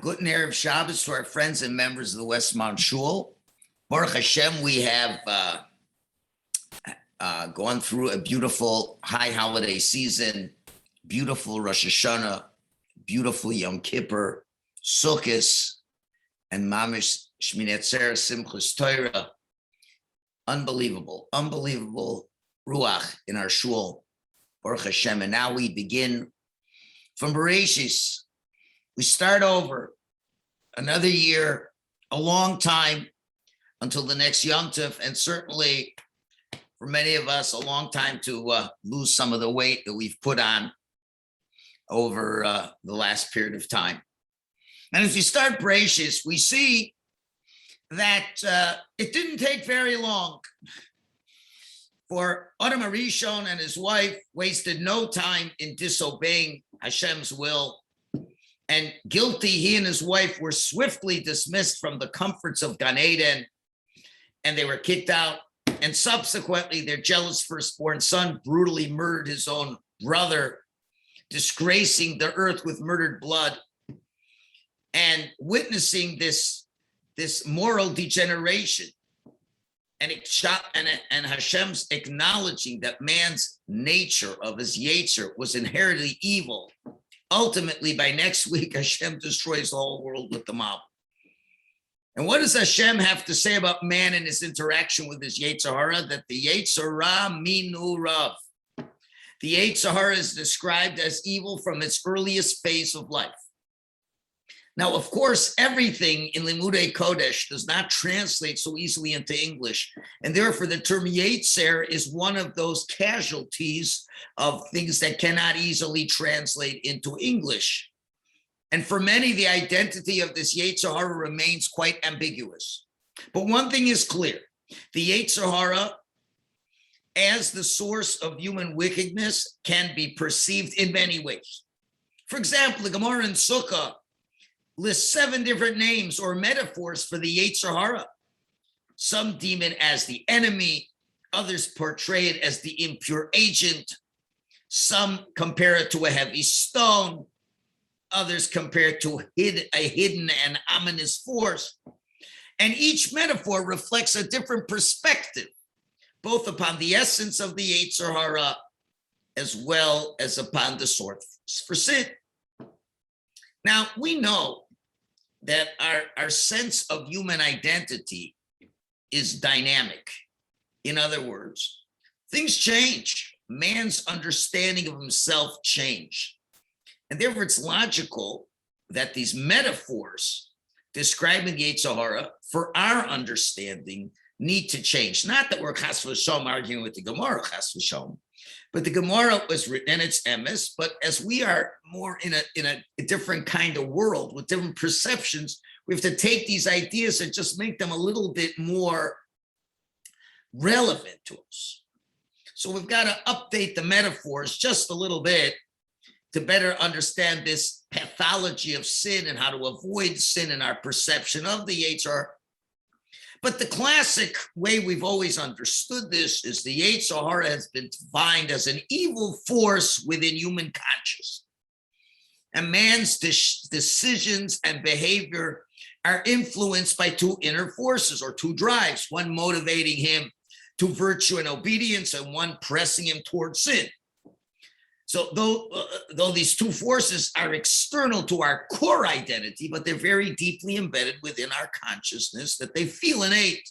Good EREV SHABBOS to our friends and members of the Westmount Shul. Baruch Hashem, we have gone through a beautiful high holiday season, beautiful Rosh Hashanah, beautiful Yom Kippur, Sukkot, and Mamish Shmini Atzeres Simchas Torah. Unbelievable ruach in our shul, Baruch Hashem. And now we begin from BEREISHIS. We start over another year, a long time until the next Yom Tov, and certainly for many of us, a long time to lose some of the weight that we've put on over the last period of time. And as we start BEREISHIS, we see that it didn't take very long for Adam HaRishon and his wife wasted no time in disobeying Hashem's will. And guilty, he and his wife were swiftly dismissed from the comforts of Gan Eden, and they were kicked out. And subsequently, their jealous firstborn son brutally murdered his own brother, disgracing the earth with murdered blood. And witnessing this moral degeneration, and Hashem's acknowledging that man's nature of his yetzer was inherently evil. Ultimately, by next week, Hashem destroys the whole world with the mob. And what does Hashem have to say about man and his interaction with his yetzer hara? That the yetzer hara minu rav. The yetzer hara is described as evil from its earliest phase of life. Now, of course, everything in Limudei Kodesh does not translate so easily into English. And therefore, the term yetzer is one of those casualties of things that cannot easily translate into English. And for many, the identity of this yetzer hara remains quite ambiguous. But one thing is clear. The yetzer hara, as the source of human wickedness, can be perceived in many ways. For example, the Gemara in Sukkah lists 7 different names or metaphors for the yetzer hara. Some deem it as the enemy, others portray it as the impure agent, some compare it to a heavy stone, others compare it to a hidden and ominous force. And each metaphor reflects a different perspective, both upon the essence of the yetzer hara as well as upon the source for sin. Now, we know that our sense of human identity is dynamic. In other words, things change. Man's understanding of himself change. And therefore, it's logical that these metaphors describing the yetzer hara for our understanding need to change. Not that we're chas v'shalom arguing with the Gemara, chas v'shalom, but the Gemara was written, and it's emes, but as we are more in a different kind of world with different perceptions, we have to take these ideas and just make them a little bit more relevant to us. So we've got to update the metaphors just a little bit to better understand this pathology of sin and how to avoid sin in our perception of the yetzer hara. But the classic way we've always understood this is the yetzer hara has been defined as an evil force within human consciousness. And man's decisions and behavior are influenced by 2 inner forces or 2 drives, one motivating him to virtue and obedience and one pressing him towards sin. So though these 2 forces are external to our core identity, but they're very deeply embedded within our consciousness that they feel innate.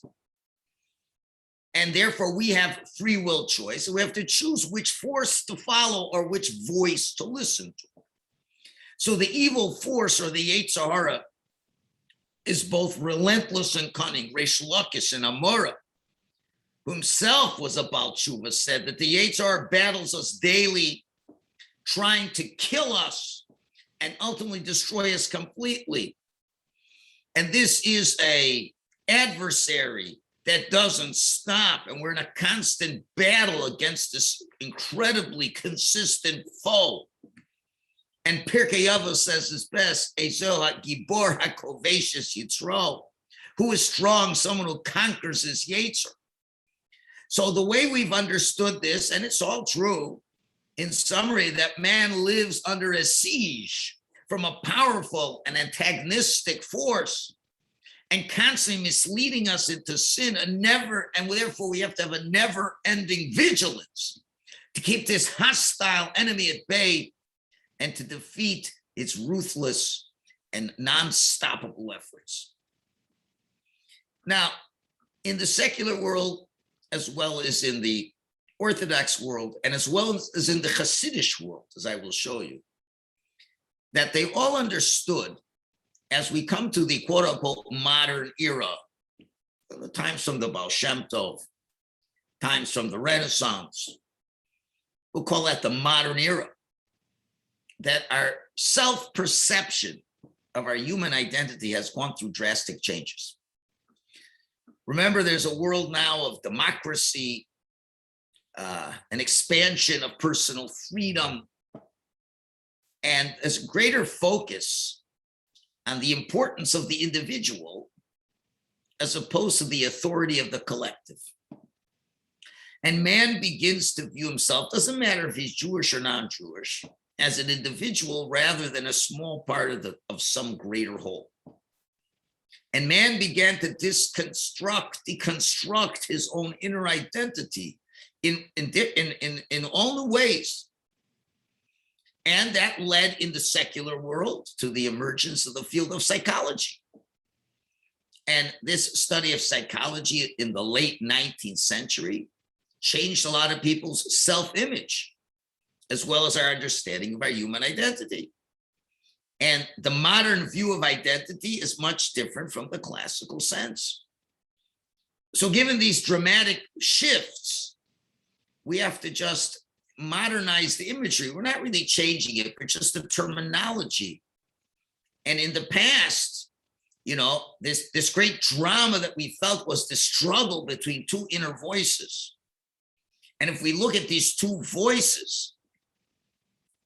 And therefore we have free will choice. And we have to choose which force to follow or which voice to listen to. So the evil force or the yetzer hara is both relentless and cunning. Reish Lakish and Amora, who himself was a Baal Tshuva, said that the yetzer hara battles us daily, trying to kill us and ultimately destroy us completely. And this is an adversary that doesn't stop. And we're in a constant battle against this incredibly consistent foe. And Pirkei Avos says his best, Ezo HaGibor HaKovesh Yitzro, who is strong, someone who conquers his yetzer. So the way we've understood this, and it's all true, in summary, that man lives under a siege from a powerful and antagonistic force and constantly misleading us into sin, and therefore we have to have a never-ending vigilance to keep this hostile enemy at bay and to defeat its ruthless and non-stoppable efforts. Now, in the secular world, as well as in the Orthodox world, and as well as in the Hasidic world, as I will show you, that they all understood as we come to the quote-unquote modern era, the times from the Baal Shem Tov, times from the Renaissance, we'll call that the modern era, that our self-perception of our human identity has gone through drastic changes. Remember, there's a world now of democracy, an expansion of personal freedom, and there's a greater focus on the importance of the individual as opposed to the authority of the collective. And man begins to view himself, doesn't matter if he's Jewish or non-Jewish, as an individual rather than a small part of some greater whole. And man began to deconstruct his own inner identity in all the ways. And that led in the secular world to the emergence of the field of psychology. And this study of psychology in the late 19th century changed a lot of people's self-image, as well as our understanding of our human identity. And the modern view of identity is much different from the classical sense. So given these dramatic shifts, we have to just modernize the imagery. We're not really changing it, but just the terminology. And in the past, you know, this great drama that we felt was the struggle between two inner voices. And if we look at these two voices,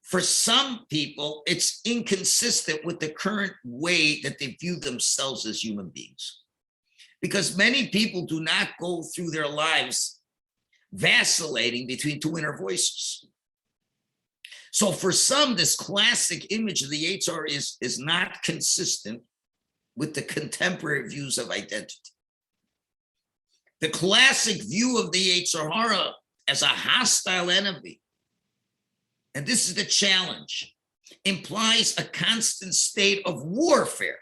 for some people, it's inconsistent with the current way that they view themselves as human beings. Because many people do not go through their lives vacillating between two inner voices. So for some, this classic image of the Yetzer Hara is not consistent with the contemporary views of identity. The classic view of the Yetzer Hara as a hostile enemy, and this is the challenge, implies a constant state of warfare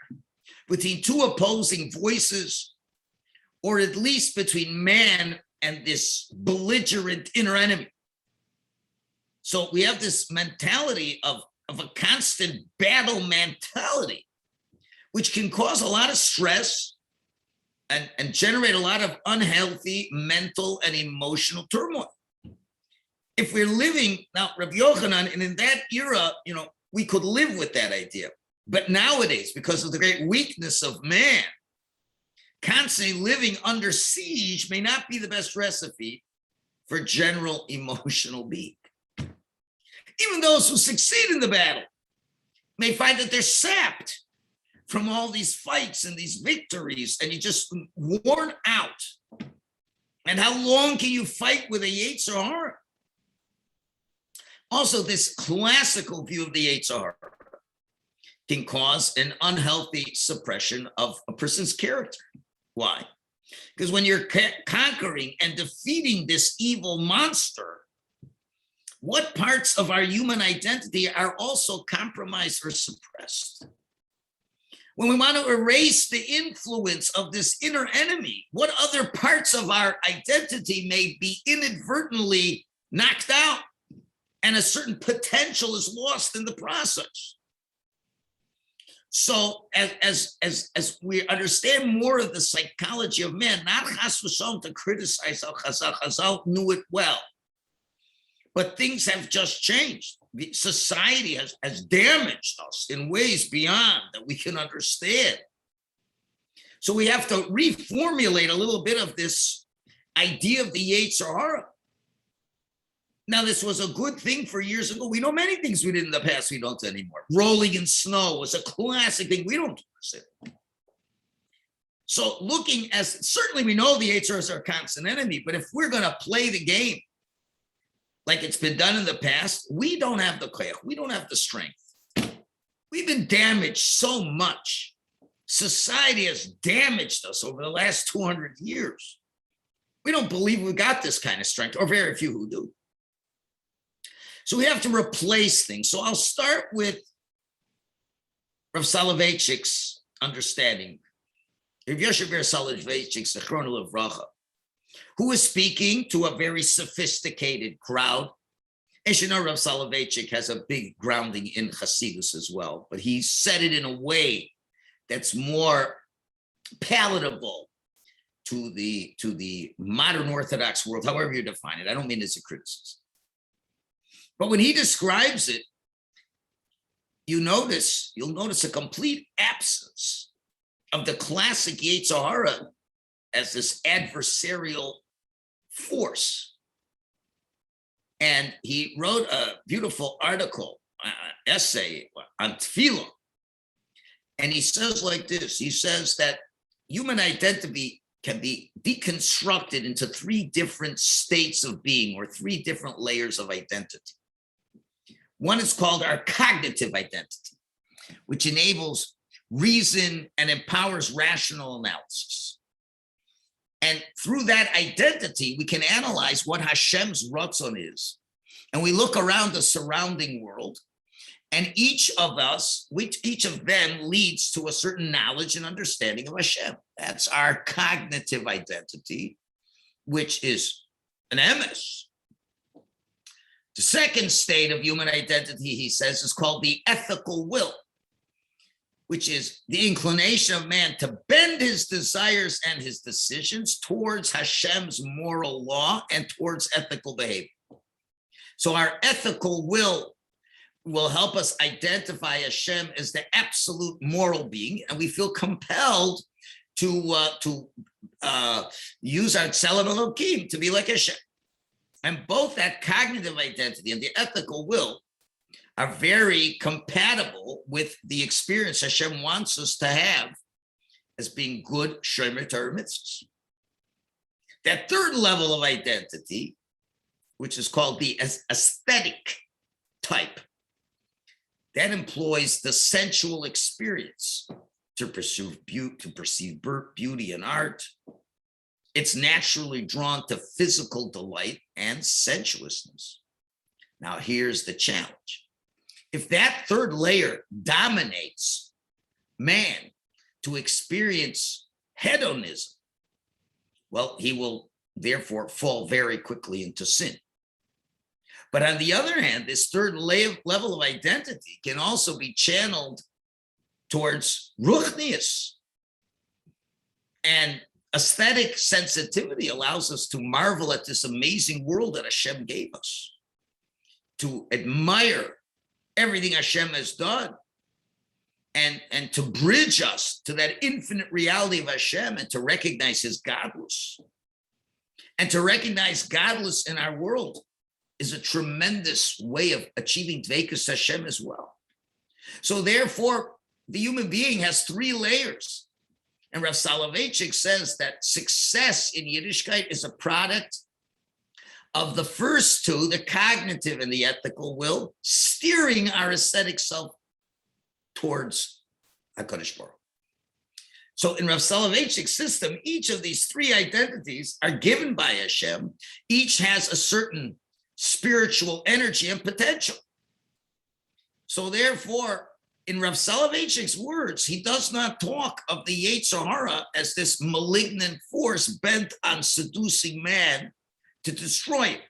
between two opposing voices, or at least between man and this belligerent inner enemy. So we have this mentality of a constant battle mentality, which can cause a lot of stress and generate a lot of unhealthy mental and emotional turmoil. If we're living now, Rabbi Yochanan, and in that era, you know, we could live with that idea. But nowadays, because of the great weakness of man, constantly living under siege may not be the best recipe for general emotional being. Even those who succeed in the battle may find that they're sapped from all these fights and these victories, and you're just worn out. And how long can you fight with a Yetzer Hara? Also, this classical view of the Yetzer Hara can cause an unhealthy suppression of a person's character. Why? Because when you're conquering and defeating this evil monster, what parts of our human identity are also compromised or suppressed? When we want to erase the influence of this inner enemy, what other parts of our identity may be inadvertently knocked out, and a certain potential is lost in the process? So as we understand more of the psychology of man, not chas v'shalom to criticize how Chazal knew it well, but things have just changed. The society has damaged us in ways beyond that we can understand. So we have to reformulate a little bit of this idea of the Yetzer Hara. Now, this was a good thing for years ago. We know many things we did in the past we don't anymore. Rolling in snow was a classic thing. We don't do this anymore. So looking as, certainly we know the Yetzer Hara is our constant enemy, but if we're going to play the game like it's been done in the past, we don't have the koyach, we don't have the strength We've been damaged so much. Society has damaged us over the last 200 years. We don't believe we got this kind of strength, or very few who do. So we have to replace things. So I'll start with Rav Soloveitchik's understanding. Rav Yossi Soloveitchik, Zechrono Livracha, who was speaking to a very sophisticated crowd. And you know, Rav Soloveitchik has a big grounding in Hasidus as well, but he said it in a way that's more palatable to the modern Orthodox world, however you define it. I don't mean as a criticism. But when he describes it, you'll notice a complete absence of the classic Yetzer Hara as this adversarial force. And he wrote a beautiful article, essay on Tefillah. And he says like this, he says that human identity can be deconstructed into 3 different states of being, or 3 different layers of identity. One is called our cognitive identity, which enables reason and empowers rational analysis. And through that identity, we can analyze what Hashem's ratzon is. And we look around the surrounding world, and each of them leads to a certain knowledge and understanding of Hashem. That's our cognitive identity, which is an emes. The second state of human identity, he says, is called the ethical will, which is the inclination of man to bend his desires and his decisions towards Hashem's moral law and towards ethical behavior. So our ethical will help us identify Hashem as the absolute moral being, and we feel compelled to use our Tselem Elokim to be like Hashem. And both that cognitive identity and the ethical will are very compatible with the experience Hashem wants us to have as being good Shomer Torah mitzvahs. That third level of identity, which is called the aesthetic type, that employs the sensual experience to perceive beauty and art. It's naturally drawn to physical delight and sensuousness. Now, here's the challenge. If that third layer dominates man to experience hedonism, well, he will therefore fall very quickly into sin. But on the other hand, this third level of identity can also be channeled towards ruchnius. And aesthetic sensitivity allows us to marvel at this amazing world that Hashem gave us, to admire everything Hashem has done, and to bridge us to that infinite reality of Hashem, and to recognize his godless. And to recognize godless in our world is a tremendous way of achieving Dveikus Hashem as well. So therefore, the human being has 3 layers. And Rav Soloveitchik says that success in Yiddishkeit is a product of the first 2, the cognitive and the ethical will, steering our aesthetic self towards HaKadosh Baruch Hu. So in Rav Soloveitchik's system, each of these 3 identities are given by Hashem. Each has a certain spiritual energy and potential. So therefore, in Rav Soloveitchik's words, he does not talk of the Yetzer Hara as this malignant force bent on seducing man to destroy it.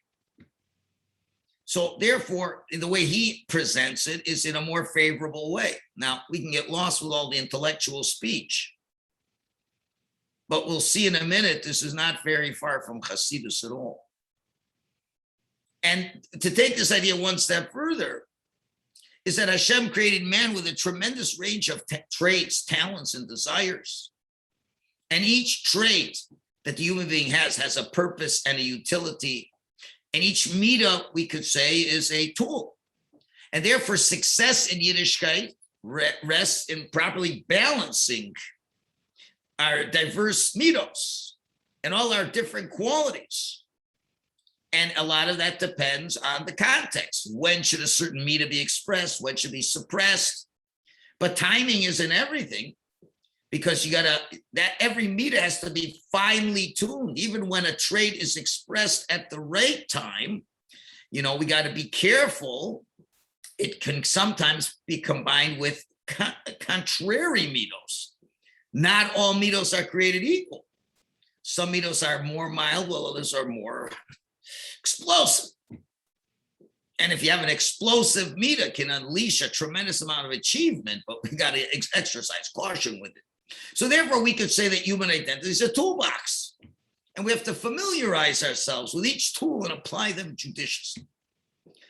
So therefore, in the way he presents it is in a more favorable way. Now, we can get lost with all the intellectual speech, but we'll see in a minute, this is not very far from Hasidus at all. And to take this idea one step further, is that Hashem created man with a tremendous range of traits, talents, and desires. And each trait that the human being has a purpose and a utility. And each midah, we could say, is a tool. And therefore, success in Yiddishkeit rests in properly balancing our diverse midos and all our different qualities. And a lot of that depends on the context. When should a certain midah be expressed? When should be suppressed? But timing isn't everything, because you gotta, that every meter has to be finely tuned. Even when a trait is expressed at the right time, we got to be careful. It can sometimes be combined with contrary midos. Not all midos are created equal. Some midos are more mild, while others are more explosive. And if you have an explosive midah, can unleash a tremendous amount of achievement, but we got to exercise caution with it. So therefore, we could say that human identity is a toolbox, and we have to familiarize ourselves with each tool and apply them judiciously.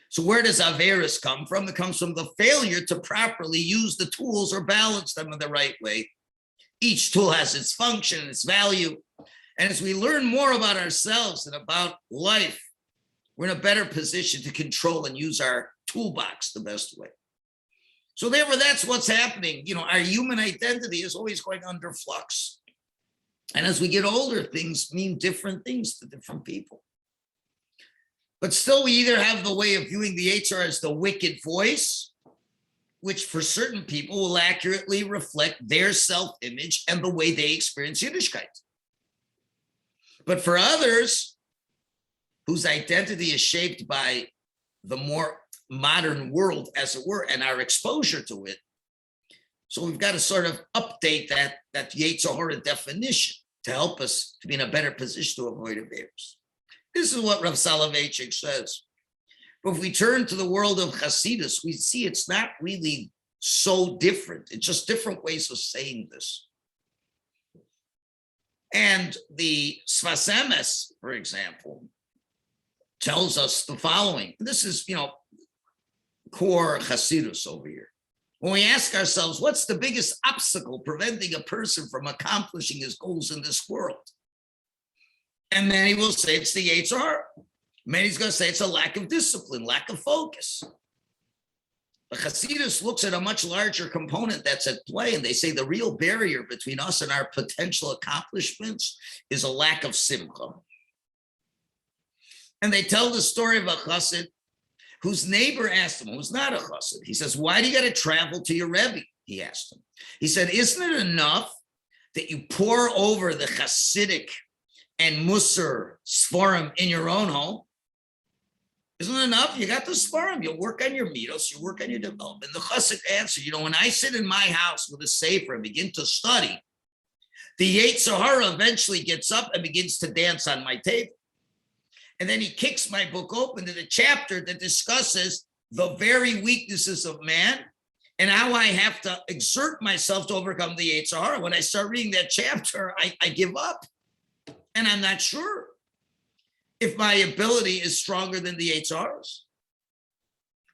So where does Averis come from? It comes from the failure to properly use the tools or balance them in the right way. Each tool has its function and its value. And as we learn more about ourselves and about life, we're in a better position to control and use our toolbox the best way. So therefore, that's what's happening. Our human identity is always going under flux. And as we get older, things mean different things to different people. But still, we either have the way of viewing the HR as the wicked voice, which for certain people will accurately reflect their self-image and the way they experience Yiddishkeit. But for others, whose identity is shaped by the more modern world, as it were, and our exposure to it. So we've got to sort of update that Yetzer Hara definition to help us to be in a better position to avoid errors. This is what Rav Soloveitchik says. But if we turn to the world of Hasidus, we see it's not really so different. It's just different ways of saying this. And the Sfas Emes, for example, tells us the following. This is, core Hasidus over here. When we ask ourselves, what's the biggest obstacle preventing a person from accomplishing his goals in this world? And many will say it's the Yetzer Hara. Many's going to say it's a lack of discipline, lack of focus. But Hasidus looks at a much larger component that's at play, and they say the real barrier between us and our potential accomplishments is a lack of simcha. And they tell the story of a chassid whose neighbor asked him, who's not a chassid, he says, why do you got to travel to your Rebbe? He asked him. He said, isn't it enough that you pour over the Hasidic and Musar Sforim in your own home? Isn't it enough? You got the Sforim. You work on your midos, you work on your development. The chassid answered, when I sit in my house with a sefer and begin to study, the Yetzer Hara eventually gets up and begins to dance on my table. And then he kicks my book open to the chapter that discusses the very weaknesses of man and how I have to exert myself to overcome the Yetzer Hara. When I start reading that chapter, I give up. And I'm not sure if my ability is stronger than the Yetzer Hara's.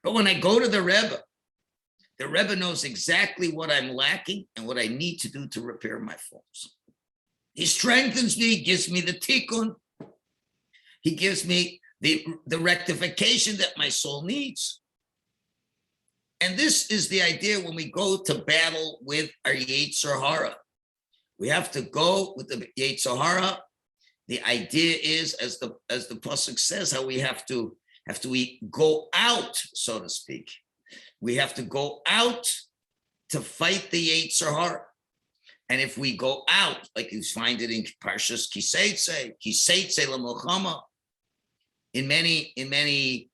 But when I go to the Rebbe knows exactly what I'm lacking and what I need to do to repair my faults. He strengthens me, gives me the tikkun. He gives me the rectification that my soul needs. And this is the idea when we go to battle with our Yetzer Hara. We have to go with the Yetzer Hara. The idea is, as the pasuk says, how we have to go out, so to speak. We have to go out to fight the Yetzer Hara. And if we go out, like you find it in Parshas Kiseitze L'Milchama, in many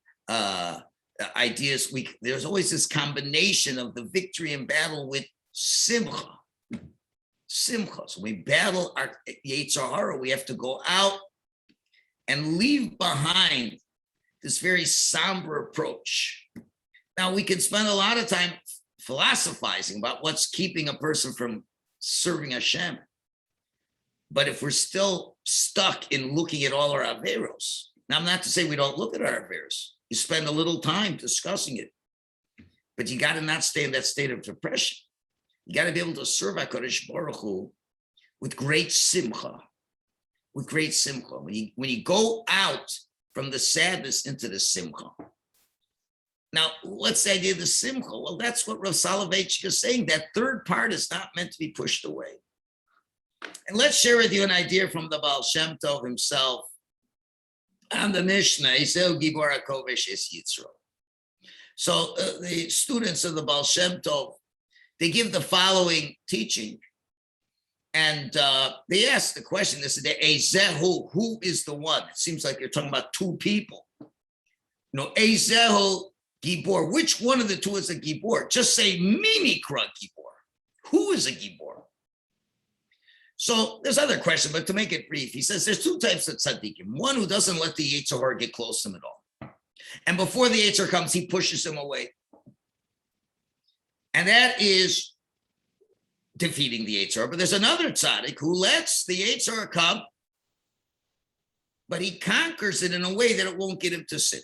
ideas, there's always this combination of the victory in battle with simcha. Simcha. So we battle our Yetzer Hara. We have to go out and leave behind this very somber approach. Now, we can spend a lot of time philosophizing about what's keeping a person from serving Hashem. But if we're still stuck in looking at all our averos, now I'm not to say we don't look at our averos. You spend a little time discussing it, but you got to not stay in that state of depression. You got to be able to serve HaKadosh Baruch Hu with great simcha, When you go out from the sadness into the simcha. Now, what's the idea of the simcha? Well, that's what Rav Soloveitchik is saying. That third part is not meant to be pushed away. And let's share with you an idea from the Baal Shem Tov himself. On the Mishnah, he said, Gibor HaKovesh es Yitzro. So the students of the Baal Shem Tov, they give the following teaching. And they ask the question, they said, Ezehu, who is the one? It seems like they're talking about two people. Ezehu Gibor, which one of the two is a Gibor? Just say Mimikra Gibor. Who is a Gibor? So there's other question, but to make it brief, he says there's two types of tzaddikim. One who doesn't let the Yetzer Hara get close to him at all. And before the Yetzer comes, he pushes him away. And that is defeating the Yetzer Hara. But there's another tzaddik who lets the Yetzer Hara come, but he conquers it in a way that it won't get him to sin.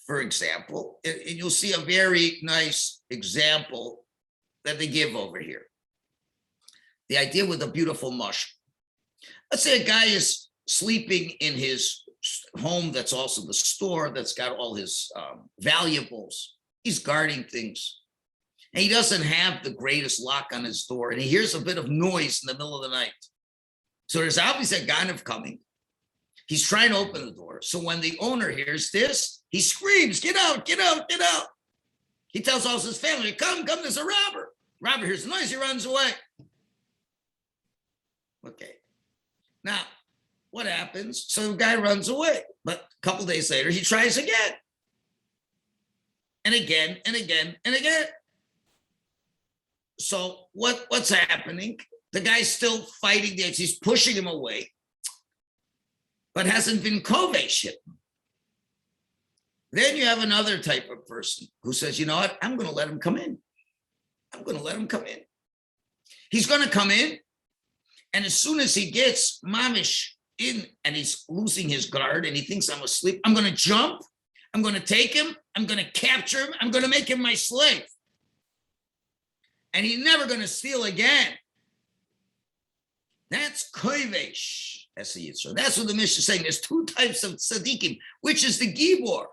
For example, and you'll see a very nice example that they give over here. The idea with a beautiful mush. Let's say a guy is sleeping in his home that's also the store, that's got all his valuables. He's guarding things. And he doesn't have the greatest lock on his door. And he hears a bit of noise in the middle of the night. So there's obviously a ganav coming. He's trying to open the door. So when the owner hears this, he screams, get out, get out, get out. He tells all his family, come, there's a robber. Robber hears the noise, he runs away. Okay. Now, what happens? So the guy runs away. But a couple days later, he tries again. And again, and again, and again. So what's happening? The guy's still fighting the edge. He's pushing him away, but hasn't been kovesh him. Then you have another type of person who says, you know what? I'm going to let him come in. I'm going to let him come in. He's going to come in. And as soon as he gets mamish in and he's losing his guard and he thinks I'm asleep, I'm going to jump. I'm going to take him. I'm going to capture him. I'm going to make him my slave. And he's never going to steal again. That's kovesh. So that's what the Mishnah is saying. There's two types of tzaddikim, which is the gibor.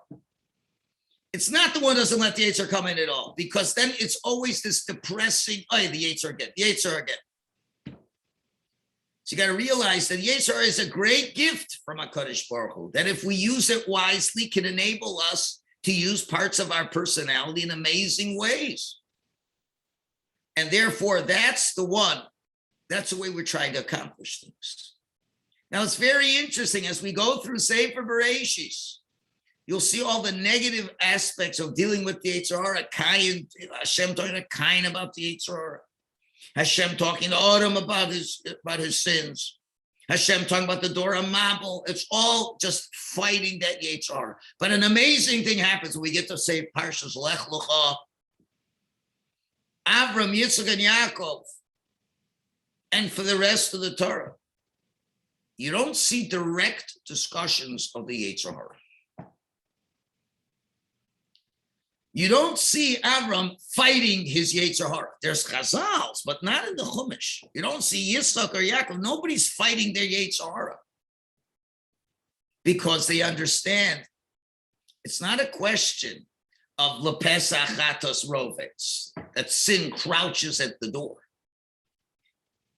It's not the one who doesn't let the Yetzer come in at all, because then it's always this depressing, the Yetzer again, the Yetzer again. So you got to realize that Yetzer is a great gift from HaKadosh Baruch Hu, that if we use it wisely, can enable us to use parts of our personality in amazing ways. And therefore, that's the one. That's the way we're trying to accomplish things. Now, it's very interesting as we go through Sefer BEREISHIS, you'll see all the negative aspects of dealing with the Yetzer Hara. Hashem talking to Cain about the Yetzer Hara. Hashem talking to Adam about his sins. Hashem talking about the Dora Mabel. It's all just fighting that Yetzer Hara. But an amazing thing happens when we get to say Parshas Lech Lecha. Avram, Yitzchak, and Yaakov, and for the rest of the Torah, you don't see direct discussions of the Yetzer Hara. You don't see Avram fighting his Yetzer Hara. There's Chazals, but not in the Chumash. You don't see Yitzchak or Yaakov. Nobody's fighting their Yetzer Hara because they understand it's not a question of lepesach chatos rovets, that sin crouches at the door.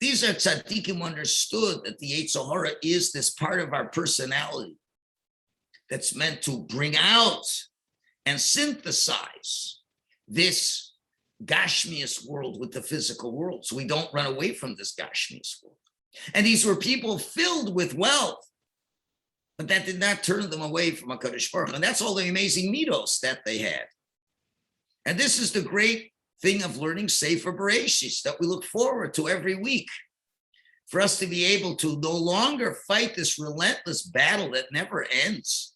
These are tzaddikim understood that the Yetzer Hara is this part of our personality that's meant to bring out and synthesize this gashmius world with the physical world, so we don't run away from this gashmius world. And these were people filled with wealth, but that did not turn them away from HaKadosh Baruch Hu. And that's all the amazing midos that they had. And this is the great thing of learning Sefer BEREISHIS that we look forward to every week, for us to be able to no longer fight this relentless battle that never ends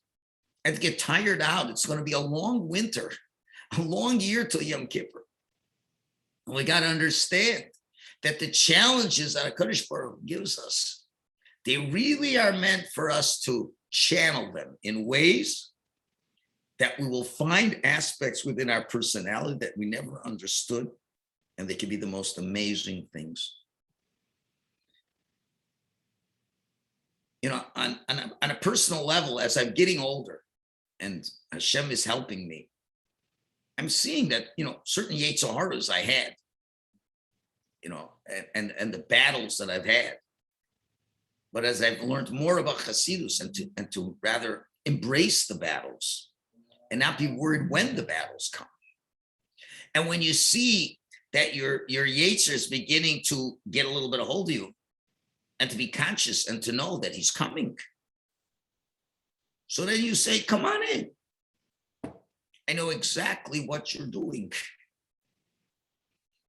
and to get tired out. It's going to be a long winter, a long year till Yom Kippur. And we got to understand that the challenges that HaKadosh Baruch Hu gives us, they really are meant for us to channel them in ways that we will find aspects within our personality that we never understood, and they can be the most amazing things. You know, on a personal level, as I'm getting older and Hashem is helping me, I'm seeing that, you know, certain Yetzer Haras I had, you know, and the battles that I've had. But as I've learned more about Hasidus and to rather embrace the battles and not be worried when the battles come, And when you see that your Yetzer is beginning to get a little bit of hold of you, and to be conscious and to know that he's coming, so then you say, come on in. I know exactly what you're doing.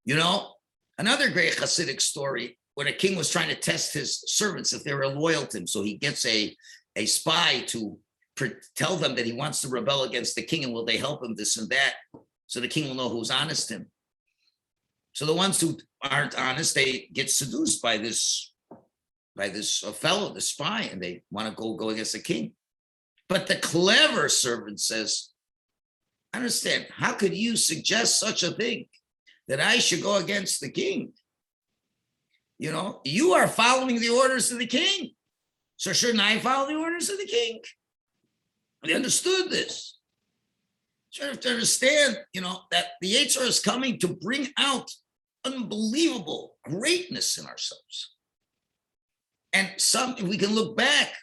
You know, another great Hasidic story where the king was trying to test his servants if they were loyal to him. So he gets a spy to tell them that he wants to rebel against the king, and will they help him, this and that, so the king will know who's honest to him. So the ones who aren't honest, they get seduced by this fellow, the spy, and they want to go against the king. But the clever servant says, I understand, how could you suggest such a thing, that I should go against the king? You know, you are following the orders of the king. So shouldn't I follow the orders of the king? They understood this. So you have to understand, you know, that the Yetzer is coming to bring out unbelievable greatness in ourselves. And if we can look back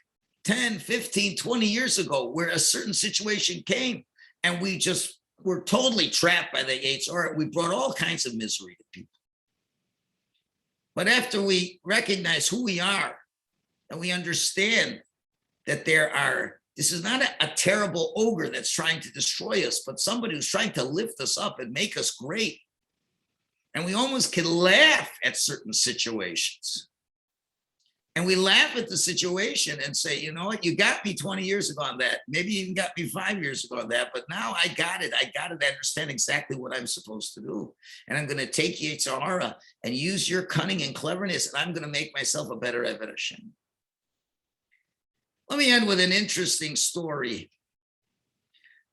10, 15, 20 years ago, where a certain situation came and we just were totally trapped by the Yetzer, we brought all kinds of misery to people. But after we recognize who we are, and we understand that this is not a terrible ogre that's trying to destroy us, but somebody who's trying to lift us up and make us great. And we almost can laugh at certain situations. And we laugh at the situation and say, you know what, you got me 20 years ago on that. Maybe you even got me 5 years ago on that, but now I got it. I understand exactly what I'm supposed to do. And I'm going to take Yetzer Hara and use your cunning and cleverness, and I'm going to make myself a better Eved Hashem. Let me end with an interesting story.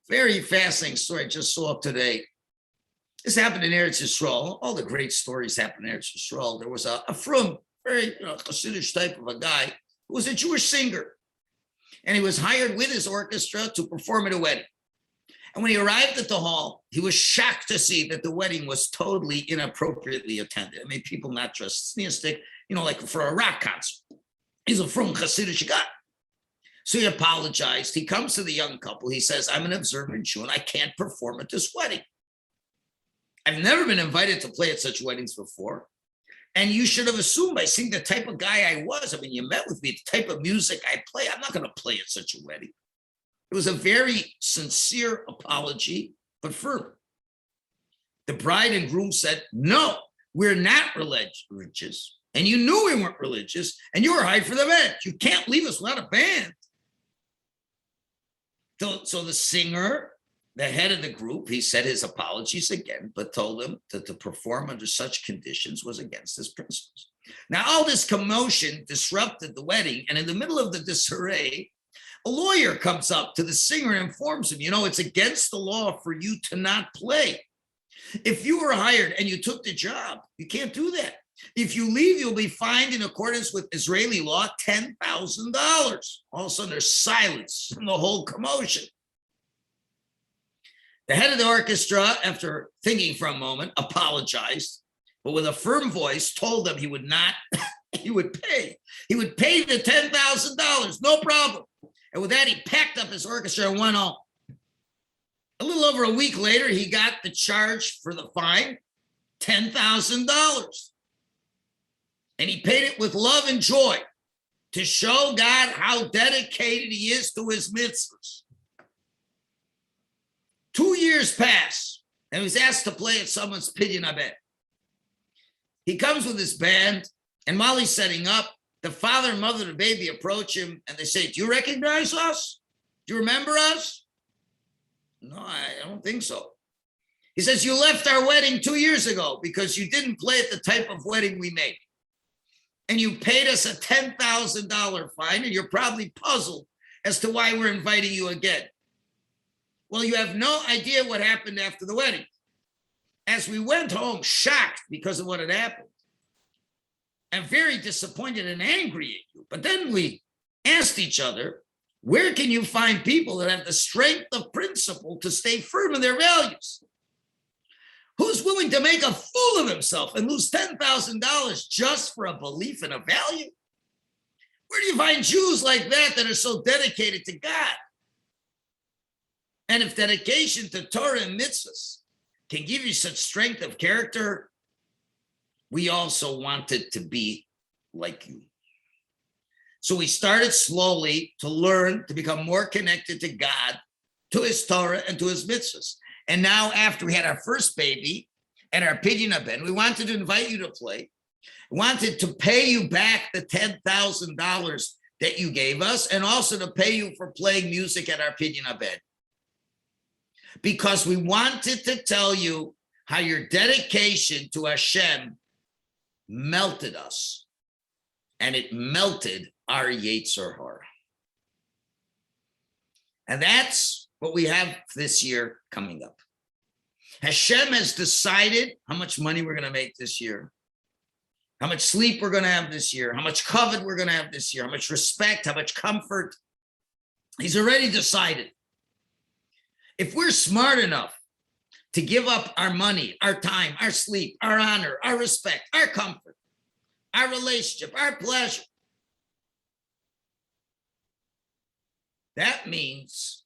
Very fascinating story I just saw today. This happened in Eretz Yisrael. All the great stories happen in Eretz Yisrael. There was a frum, very Hasidic type of a guy who was a Jewish singer. And he was hired with his orchestra to perform at a wedding. And when he arrived at the hall, he was shocked to see that the wedding was totally inappropriately attended. I mean, people not dressed sneerstic, like for a rock concert. He's a frum Hasidic guy. So he apologized. He comes to the young couple. He says, I'm an observant Jew and I can't perform at this wedding. I've never been invited to play at such weddings before. And you should have assumed by seeing the type of guy I was. I mean, you met with me, the type of music I play. I'm not going to play at such a wedding. It was a very sincere apology, but firm. The bride and groom said, no, we're not religious. And you knew we weren't religious, and you were hired for the band. You can't leave us without a band. So the singer, the head of the group, he said his apologies again, but told him that to perform under such conditions was against his principles. Now, all this commotion disrupted the wedding, and in the middle of the disarray, a lawyer comes up to the singer and informs him, it's against the law for you to not play. If you were hired and you took the job, you can't do that. If you leave, you'll be fined in accordance with Israeli law, $10,000. All of a sudden, there's silence in the whole commotion. The head of the orchestra, after thinking for a moment, apologized, but with a firm voice, told them he would not, he would pay. He would pay the $10,000, no problem. And with that, he packed up his orchestra and went home. A little over a week later, he got the charge for the fine, $10,000. And he paid it with love and joy to show God how dedicated he is to his mitzvahs. 2 years pass, and he was asked to play at someone's pidyon abed. He comes with his band, and while he's setting up, the father and mother of the baby approach him, and they say, do you recognize us? Do you remember us? No, I don't think so. He says, you left our wedding 2 years ago because you didn't play at the type of wedding we made. And you paid us a $10,000 fine, and you're probably puzzled as to why we're inviting you again. Well, you have no idea what happened after the wedding. As we went home, shocked because of what had happened, and very disappointed and angry at you. But then we asked each other, where can you find people that have the strength of principle to stay firm in their values? Who's willing to make a fool of himself and lose $10,000 just for a belief in a value? Where do you find Jews like that are so dedicated to God? And if dedication to Torah and mitzvahs can give you such strength of character, we also wanted to be like you. So we started slowly to learn to become more connected to God, to his Torah, and to his mitzvahs. And now after we had our first baby and our pidyon ben, we wanted to invite you to play. We wanted to pay you back the $10,000 that you gave us, and also to pay you for playing music at our pidyon ben. Because we wanted to tell you how your dedication to Hashem melted us, and it melted our Yetzer Hara. And that's what we have this year coming up. Hashem has decided how much money we're going to make this year, how much sleep we're going to have this year, how much kavod we're going to have this year, how much respect, how much comfort. He's already decided. If we're smart enough to give up our money, our time, our sleep, our honor, our respect, our comfort, our relationship, our pleasure, that means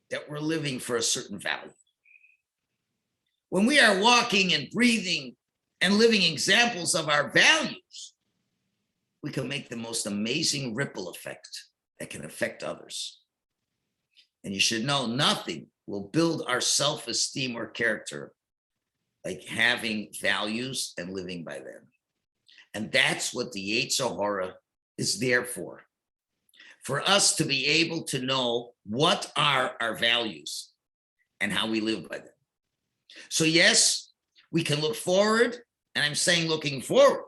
that we're living for a certain value. When we are walking and breathing and living examples of our values, we can make the most amazing ripple effect that can affect others. And you should know nothing will build our self-esteem or character like having values and living by them. And that's what the Yetzer Hara is there for us to be able to know what are our values and how we live by them. So yes, we can look forward, and I'm saying looking forward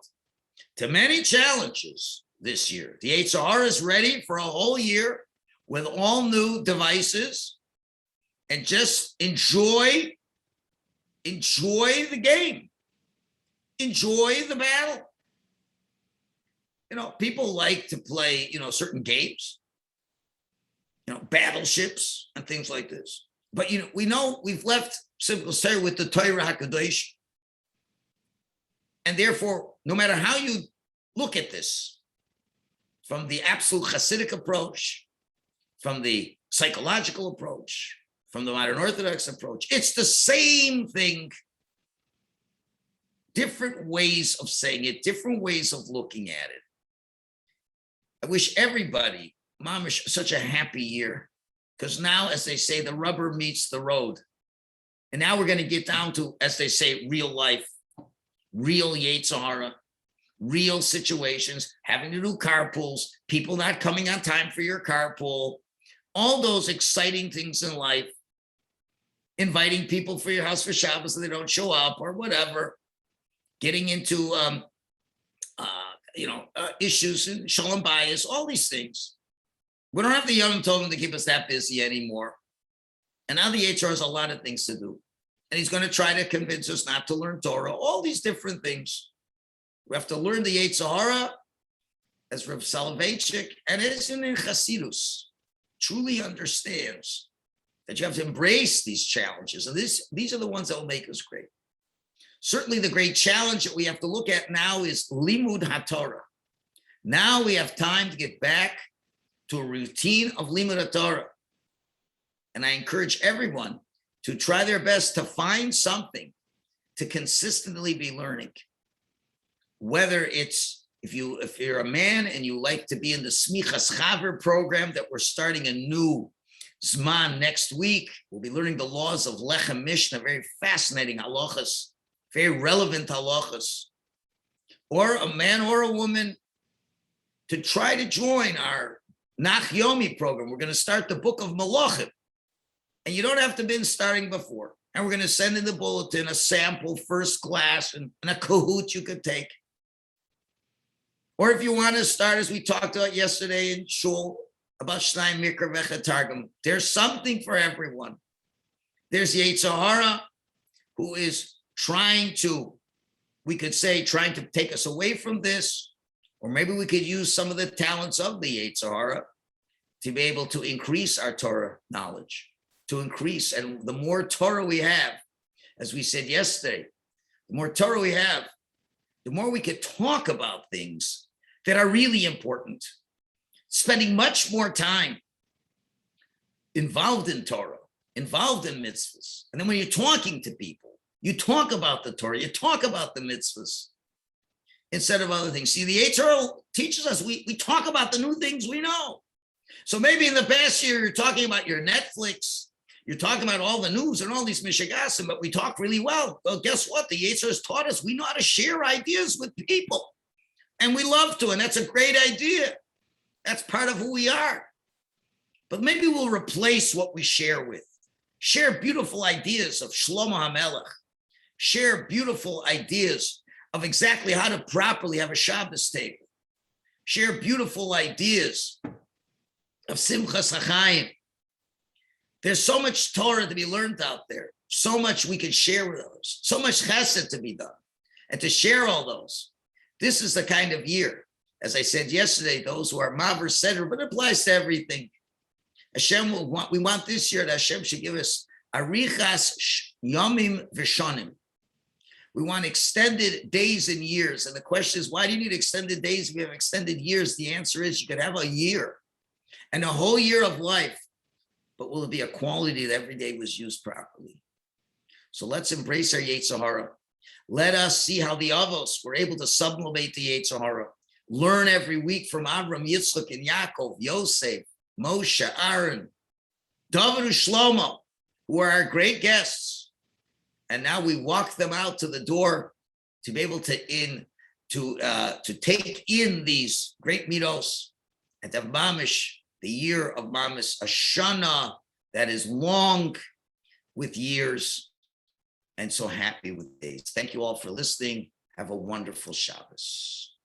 to many challenges this year. The Yetzer Hara is ready for a whole year with all new devices, and just enjoy the game, enjoy the battle. You know, people like to play, certain games, battleships and things like this. But, we know we've left simple say with the Torah HaKadosh. And therefore, no matter how you look at this, from the absolute Hasidic approach, from the psychological approach, from the modern Orthodox approach, it's the same thing. Different ways of saying it, different ways of looking at it. I wish everybody, mamish, such a happy year, because now, as they say, the rubber meets the road. And now we're going to get down to, as they say, real life, real Yetzer Hara, real situations, having to do carpools, people not coming on time for your carpool, all those exciting things in life, inviting people for your house for Shabbos so they don't show up or whatever, getting into issues and shalom bayis, all these things. We don't have the Yom Tovim to keep us that busy anymore. And now the Yetzer Hara has a lot of things to do. And he's going to try to convince us not to learn Torah, all these different things. We have to learn the Yetzer Hara, as Rav Soloveitchik, and as in Chassidus, truly understands that you have to embrace these challenges. And these are the ones that will make us great. Certainly the great challenge that we have to look at now is Limud HaTorah. Now we have time to get back to a routine of Limud HaTorah. And I encourage everyone to try their best to find something to consistently be learning. Whether it's, if you're a man and you like to be in the Smichas Chaver program that we're starting a new Zman next week, we'll be learning the laws of Lechem Mishnah, very fascinating halachas, very relevant halachas. Or a man or a woman to try to join our Nach Yomi program. We're going to start the book of Malachim. And you don't have to be starting before. And we're going to send in the bulletin a sample, first class, and a kahoot you could take. Or if you want to start, as we talked about yesterday in Shul, about Shnai Mikra Vecha Targum, there's something for everyone. There's Yetzer Hara, who is trying to take us away from this, or maybe we could use some of the talents of the Yetzer Hara to be able to increase our Torah knowledge, to increase. And the more Torah we have, as we said yesterday, the more Torah we have, the more we could talk about things that are really important, spending much more time involved in Torah, involved in mitzvahs. And then when you're talking to people, You talk about the Torah, you talk about the mitzvahs instead of other things. See, the Torah teaches us, we talk about the new things we know. So maybe in the past year, you're talking about your Netflix, you're talking about all the news and all these mishigasim, but we talk really well. Well, guess what? The Yetzer has taught us we know how to share ideas with people. And we love to, and that's a great idea. That's part of who we are. But maybe we'll replace what we share with. Share beautiful ideas of Shlomo HaMelech. Share beautiful ideas of exactly how to properly have a Shabbos table. Share beautiful ideas of Simchas HaChaim. There's so much Torah to be learned out there. So much we can share with others. So much chesed to be done. And to share all those. This is the kind of year, as I said yesterday, those who are Maver Seder, but it applies to everything. Hashem we want this year that Hashem should give us Arichas Yomim Vishonim. We want extended days and years. And the question is, why do you need extended days if you have extended years? The answer is you could have a year and a whole year of life, but will it be a quality that every day was used properly? So let's embrace our Yetzer Hara. Let us see how the Avos were able to sublimate the Yetzer Hara. Learn every week from Avram, Yitzchak, and Yaakov, Yosef, Moshe, Aaron, David, and Shlomo, who are our great guests. And now we walk them out to the door to be able to take in these great midos and to have mamish, the year of mamish, a shana that is long with years and so happy with days. Thank you all for listening. Have a wonderful Shabbos.